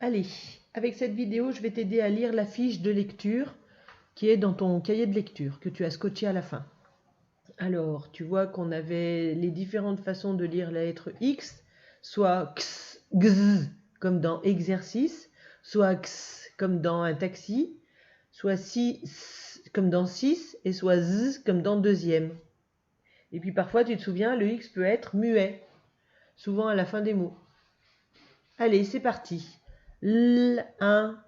Allez, avec cette vidéo, je vais t'aider à lire la fiche de lecture qui est dans ton cahier de lecture que tu as scotché à la fin. Alors, tu vois qu'on avait les différentes façons de lire la lettre X, soit x, gz, comme dans exercice, soit x, comme dans un taxi, soit si, comme dans 6, et soit z, comme dans deuxième. Et puis parfois, tu te souviens, le X peut être muet, souvent à la fin des mots. Allez, c'est parti. L'index,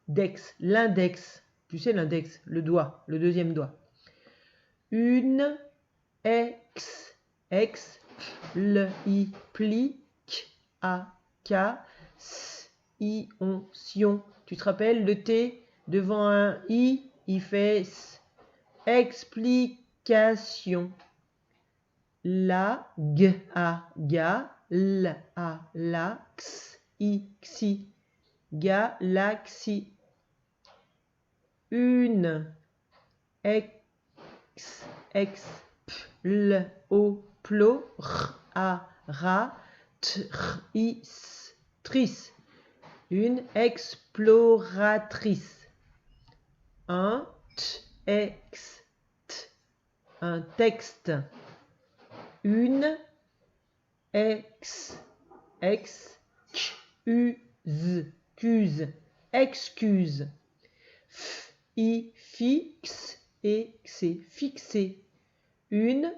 dex, l'index. Tu sais l'index, le doigt, le deuxième doigt. Une ex, le i plique, a, k, i, on, sion. Tu te rappelles, le t devant un i, il fait s. Explication. La, g, a, ga, l, a, la, x, i, xi, galaxie. Une, ex, l, o, plo, r, a, ra, trice. Une exploratrice. Un, un texte. Une excuse, fixe et c'est fixé. Une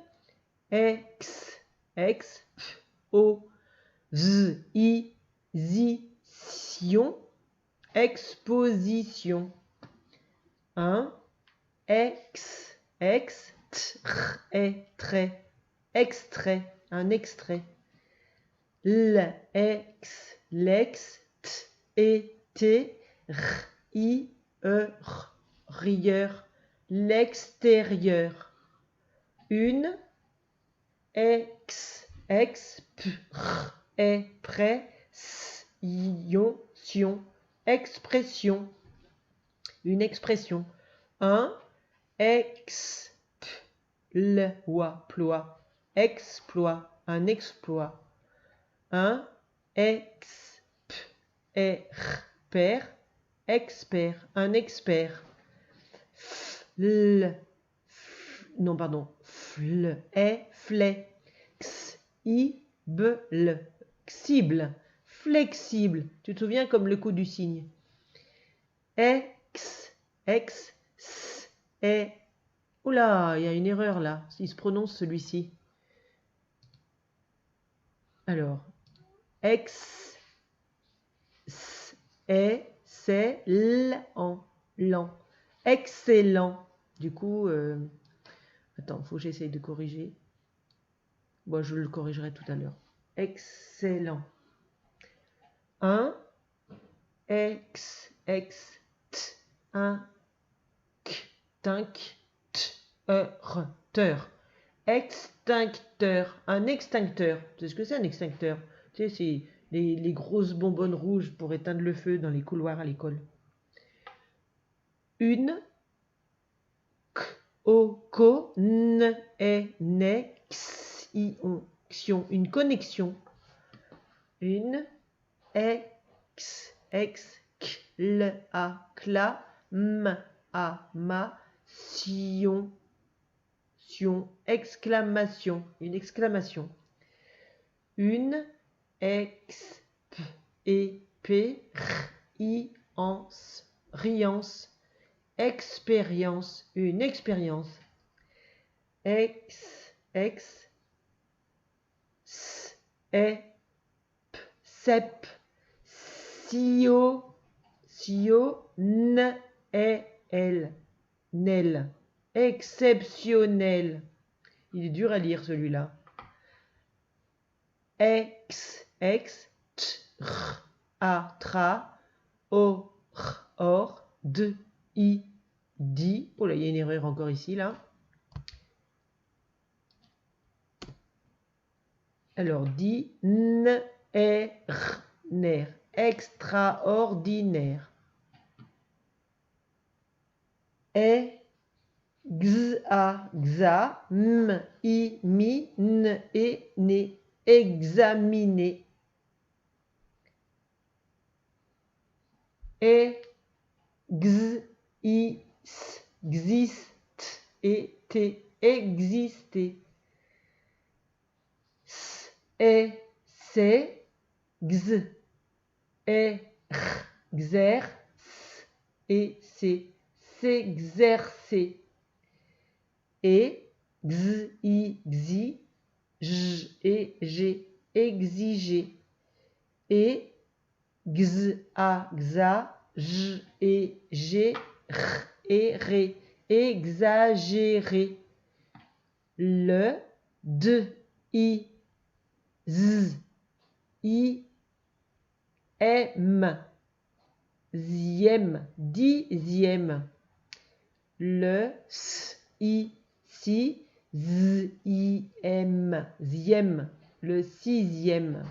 exposition. Un extrait, un extrait. L'ex, rieur, l'extérieur. Une expression, une expression. Un exploit, un exploit. Un expert, un expert. Xible, flexible. Tu te souviens comme le coup du cygne. Oula, il y a une erreur là. Il se prononce celui-ci. Alors, excellent. Du coup, attends, il faut que j'essaye de corriger. Bon, je le corrigerai tout à l'heure. Excellent. Un extincteur, un extincteur. Tu sais ce que c'est un extincteur? Tu sais, c'est les grosses bonbonnes rouges pour éteindre le feu dans les couloirs à l'école. Une connexion, une connexion. Une exclamation, une exclamation. Une riance, expérience, une expérience. Nel, exceptionnel. Il est dur à lire celui-là. Or, di. Oh là, il y a une erreur encore ici, là. Alors, extraordinaire. Examiner. E, X, I, S, existe, et T, exister. S, E, C, X, E, R, xer, S, et C, s'exercer. Et, X, I, Xi, J, et G, exiger. Et, X, A, Xa, J, et G, R, et Ré, exagérer. Le, D, I, Z, I, M, zième, dixième. Le, S, I, si, Z, I, M, zième, le sixième.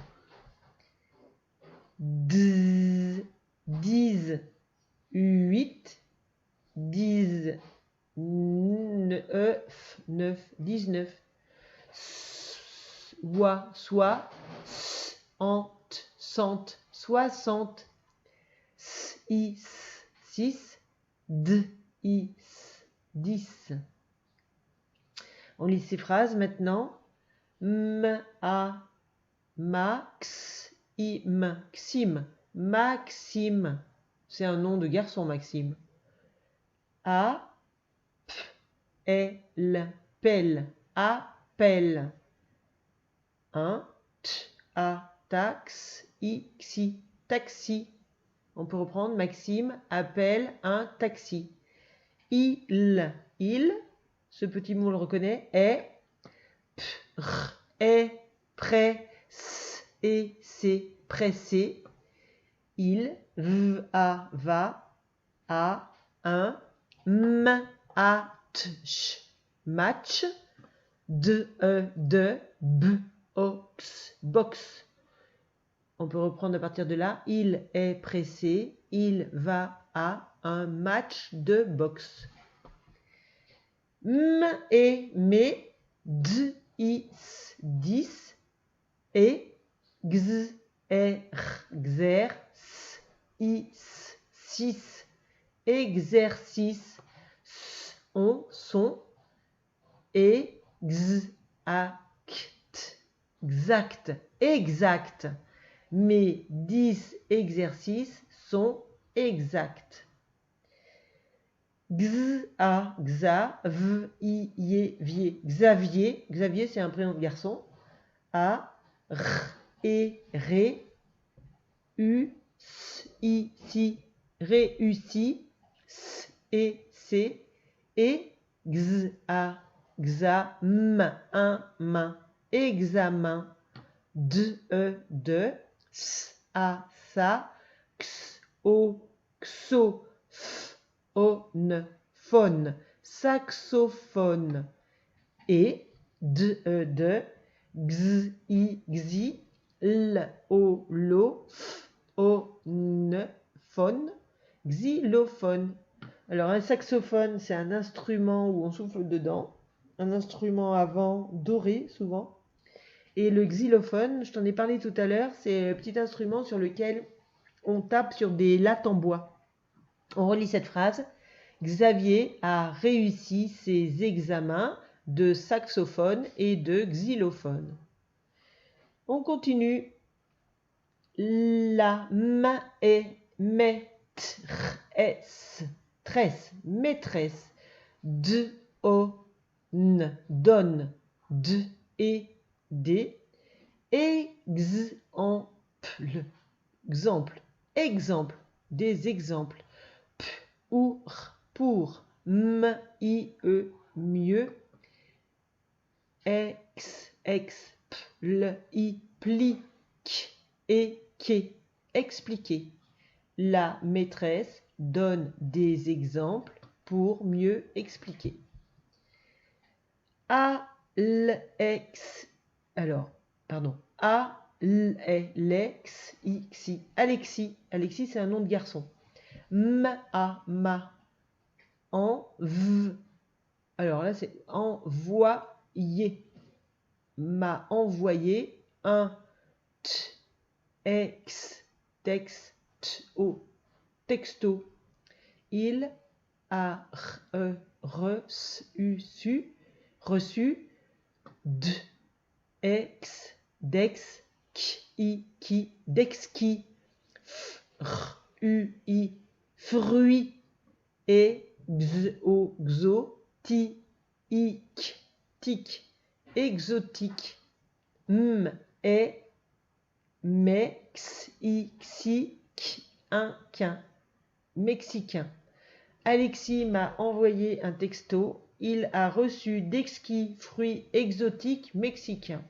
D, 10, 8, 10, 9, 9, 19. Soit, ante, cent, 60. I, 6, D, I, 10. On lit ces phrases maintenant. Maxime. Maxime. C'est un nom de garçon, Maxime. Pelle. Appelle. Taxi. On peut reprendre Maxime appelle un taxi. Il, ce petit mot on le reconnaît, est, prêt, et c'est pressé. Il, va, un, match, de, box. On peut reprendre à partir de là. Il est pressé. Il va à un match de boxe. Mais, 10, et, xer, 6, exercice, son, et, exact. Mes 10 exercices sont exacts. Xa, Xavier, c'est un prénom de garçon. A, et Ré, si, réussi, et C, et xamen, examen, de, sa, xo, phone, saxophone. Et, de, xi, lo, phone, xylophone. Alors un saxophone, c'est un instrument où on souffle dedans, un instrument à vent doré souvent. Et le xylophone, je t'en ai parlé tout à l'heure, c'est un petit instrument sur lequel on tape sur des lattes en bois. On relit cette phrase. Xavier a réussi ses examens de saxophone et de xylophone. On continue. La maîtresse. Donne. D. Exemple. Des exemples. Pour. Mieux. Explique. Expliquer. La maîtresse donne des exemples pour mieux expliquer. Alexis. Alexis, c'est un nom de garçon. Alors là, c'est envoyer. M'a envoyé un texto. texto. Il a reçu dex, qui, fruit, exotique, mexicain. Alexis m'a envoyé un texto. Il a reçu d'exquis fruits exotiques mexicains.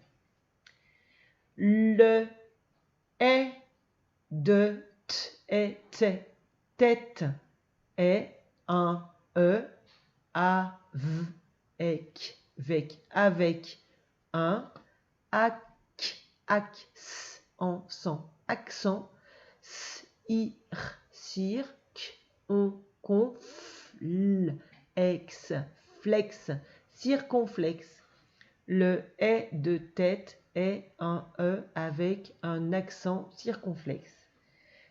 Le de tête est un avec un accent circonflexe. Le de tête est un avec un accent circonflexe.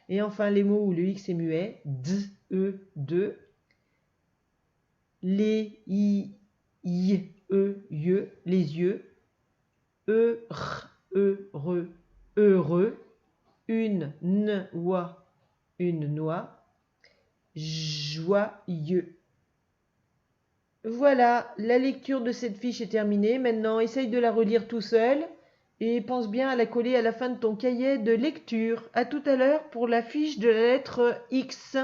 Et enfin, les mots où le X est muet, de, les les yeux, heureux, une noix, joyeux. Voilà, la lecture de cette fiche est terminée. Maintenant, essaye de la relire tout seul et pense bien à la coller à la fin de ton cahier de lecture. À tout à l'heure pour la fiche de la lettre X.